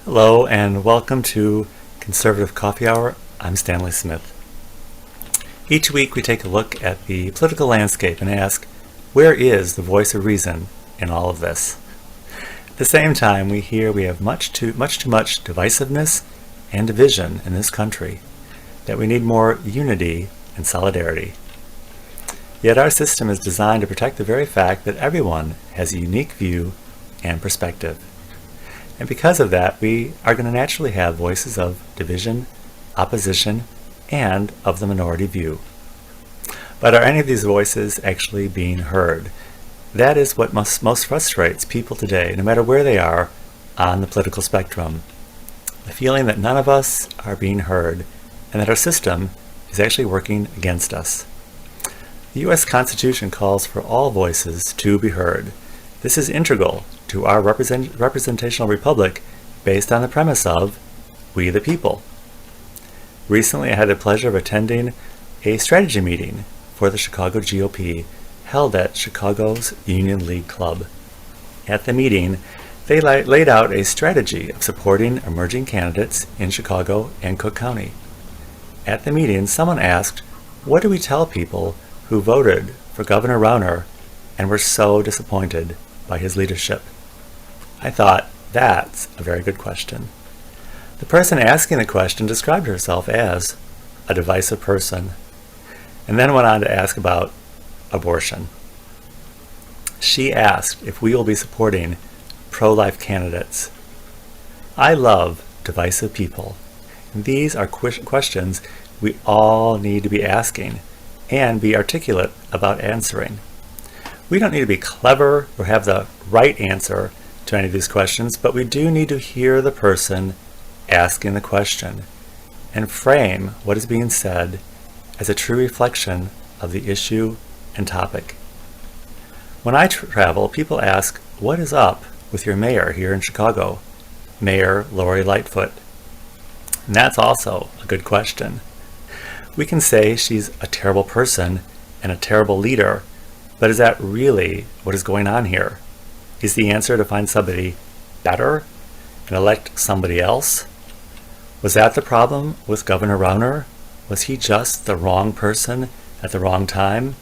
Hello and welcome to Conservative Coffee Hour. I'm Stanley Smith. Each week we take a look at the political landscape and ask, where is the voice of reason in all of this? At the same time, we hear we have much too much divisiveness and division in this country, that we need more unity and solidarity. Yet our system is designed to protect the very fact that everyone has a unique view and perspective. And because of that, we are going to naturally have voices of division, opposition, and of the minority view. But are any of these voices actually being heard? That is what most frustrates people today, no matter where they are on the political spectrum. The feeling that none of us are being heard and that our system is actually working against us. The U.S. Constitution calls for all voices to be heard. This is integral to our representational republic based on the premise of we the people. Recently I had the pleasure of attending a strategy meeting for the Chicago GOP held at Chicago's Union League Club. At the meeting, they laid out a strategy of supporting emerging candidates in Chicago and Cook County. At the meeting, someone asked, what do we tell people who voted for Governor Rauner and were so disappointed by his leadership? I thought, that's a very good question. The person asking the question described herself as a divisive person, and then went on to ask about abortion. She asked if we will be supporting pro-life candidates. I love divisive people, and these are questions we all need to be asking and be articulate about answering. We don't need to be clever or have the right answer to any of these questions, but we do need to hear the person asking the question and frame what is being said as a true reflection of the issue and topic. When I travel, people ask, what is up with your mayor here in Chicago, Mayor Lori Lightfoot? And that's also a good question. We can say she's a terrible person and a terrible leader, but is that really what is going on here? Is the answer to find somebody better and elect somebody else? Was that the problem with Governor Rauner? Was he just the wrong person at the wrong time?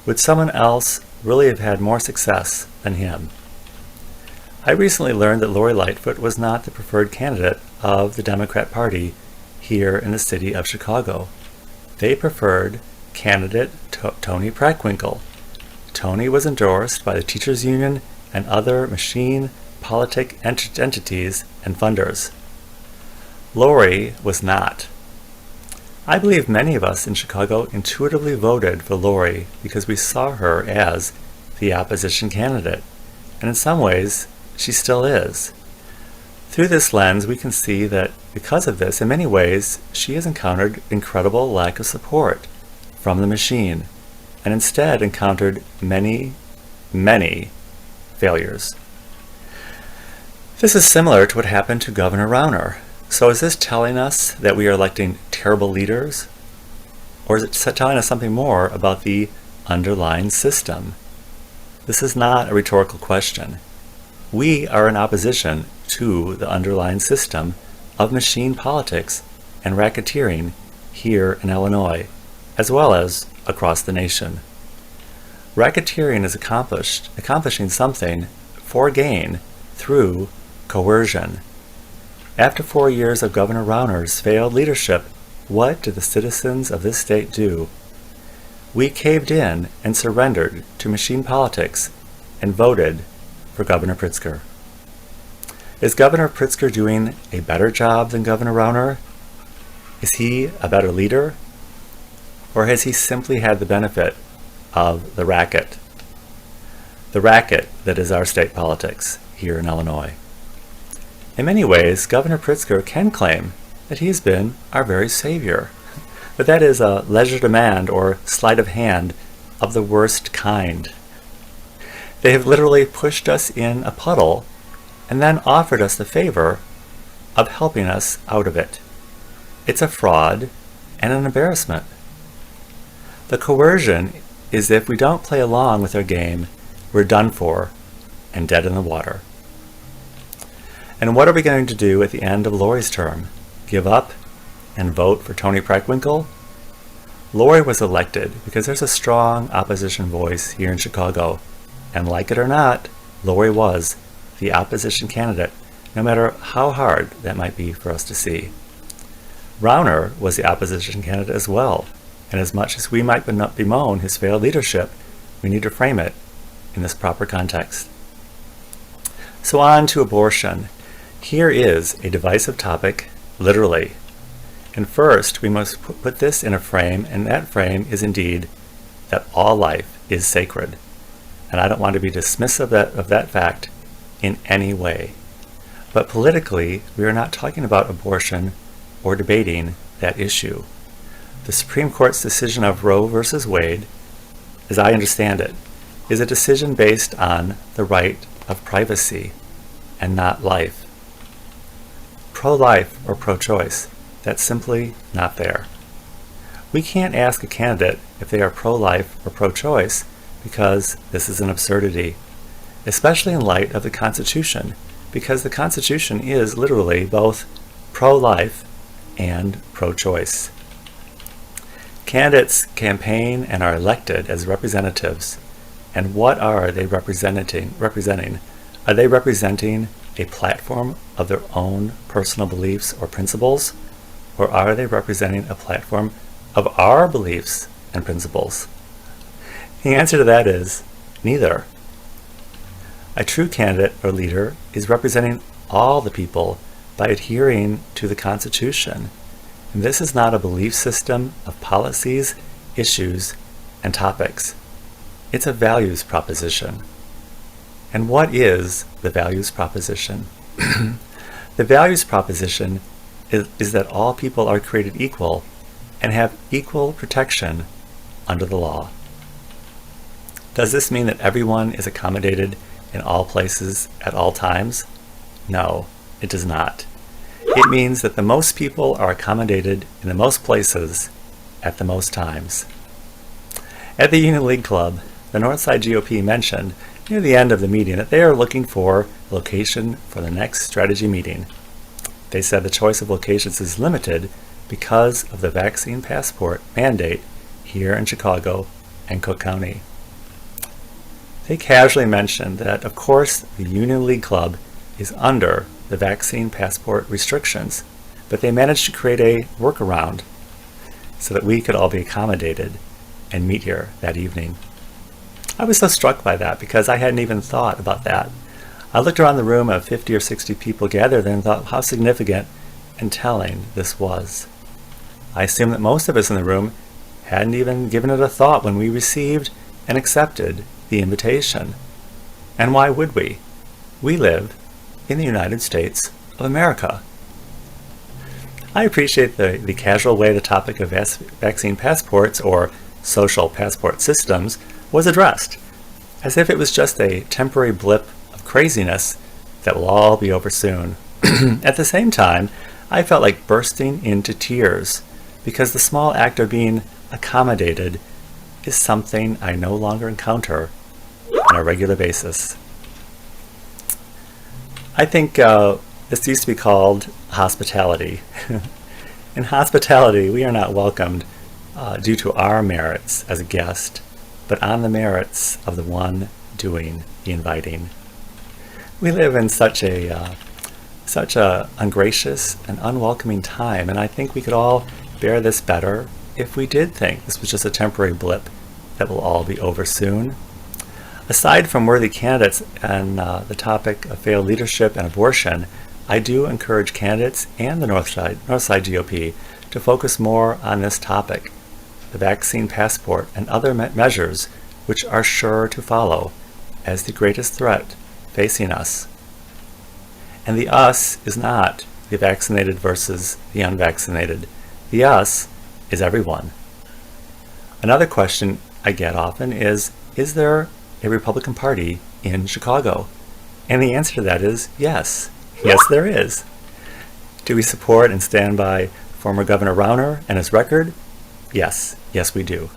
Would someone else really have had more success than him? I recently learned that Lori Lightfoot was not the preferred candidate of the Democrat Party here in the city of Chicago. They preferred candidate Tony Preckwinkle. Tony was endorsed by the teachers union and other machine politic entities and funders. Lori was not. I believe many of us in Chicago intuitively voted for Lori because we saw her as the opposition candidate, and in some ways she still is. Through this lens, we can see that because of this, in many ways, she has encountered incredible lack of support from the machine, and instead encountered many failures. This is similar to what happened to Governor Rauner. So is this telling us that we are electing terrible leaders? Or is it telling us something more about the underlying system? This is not a rhetorical question. We are in opposition to the underlying system of machine politics and racketeering here in Illinois, as well as across the nation. Racketeering is accomplishing something for gain through coercion. After 4 years of Governor Rauner's failed leadership, what did the citizens of this state do? We caved in and surrendered to machine politics and voted for Governor Pritzker. Is Governor Pritzker doing a better job than Governor Rauner? Is he a better leader? Or has he simply had the benefit of the racket that is our state politics here in Illinois? In many ways, Governor Pritzker can claim that he has been our very savior, but that is a legerdemain or sleight of hand of the worst kind. They have literally pushed us in a puddle and then offered us the favor of helping us out of it. It's a fraud and an embarrassment. The coercion is if we don't play along with their game, we're done for and dead in the water. And what are we going to do at the end of Lori's term? Give up and vote for Tony Preckwinkle? Lori was elected because there's a strong opposition voice here in Chicago. And like it or not, Lori was the opposition candidate, no matter how hard that might be for us to see. Rauner was the opposition candidate as well, and as much as we might bemoan his failed leadership, we need to frame it in this proper context. So on to abortion. Here is a divisive topic, literally. And first, we must put this in a frame, and that frame is indeed that all life is sacred. And I don't want to be dismissive of that fact in any way. But politically, we are not talking about abortion or debating that issue. The Supreme Court's decision of Roe v. Wade, as I understand it, is a decision based on the right of privacy and not life. Pro-life or pro-choice, that's simply not there. We can't ask a candidate if they are pro-life or pro-choice because this is an absurdity, especially in light of the Constitution, because the Constitution is literally both pro-life and pro-choice. Candidates campaign and are elected as representatives. And what are they representing? Are they representing a platform of their own personal beliefs or principles? Or are they representing a platform of our beliefs and principles? The answer to that is neither. A true candidate or leader is representing all the people by adhering to the Constitution. And this is not a belief system of policies, issues, and topics. It's a values proposition. And what is the values proposition? The values proposition is that all people are created equal and have equal protection under the law. Does this mean that everyone is accommodated in all places at all times? No, it does not. It means that the most people are accommodated in the most places at the most times. At the Union League Club, the Northside GOP mentioned near the end of the meeting that they are looking for a location for the next strategy meeting. They said the choice of locations is limited because of the vaccine passport mandate here in Chicago and Cook County. They casually mentioned that, of course, the Union League Club is under the vaccine passport restrictions, but they managed to create a workaround so that we could all be accommodated and meet here that evening. I was so struck by that because I hadn't even thought about that. I looked around the room of 50 or 60 people gathered there and thought how significant and telling this was. I assume that most of us in the room hadn't even given it a thought when we received and accepted the invitation. And why would we? We live in the United States of America. I appreciate the casual way the topic of vaccine passports or social passport systems was addressed, as if it was just a temporary blip of craziness that will all be over soon. At the same time, I felt like bursting into tears because the small act of being accommodated is something I no longer encounter on a regular basis. I think this used to be called hospitality. In hospitality, we are not welcomed due to our merits as a guest, but on the merits of the one doing the inviting. We live in such a ungracious and unwelcoming time, and I think we could all bear this better if we did think this was just a temporary blip that will all be over soon. Aside from worthy candidates and the topic of failed leadership and abortion, I do encourage candidates and the Northside GOP to focus more on this topic, the vaccine passport and other measures which are sure to follow as the greatest threat facing us. And the us is not the vaccinated versus the unvaccinated. The us is everyone. Another question I get often is there a Republican Party in Chicago? And the answer to that is yes. Yes, there is. Do we support and stand by former Governor Rauner and his record? Yes. Yes, we do.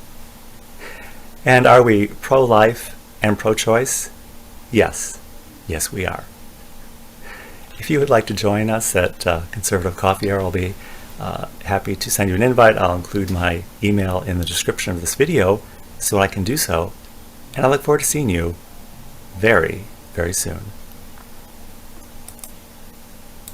And are we pro-life and pro-choice? Yes. Yes, we are. If you would like to join us at Conservative Coffee Hour, I'll be happy to send you an invite. I'll include my email in the description of this video so I can do so. And I look forward to seeing you very, very soon.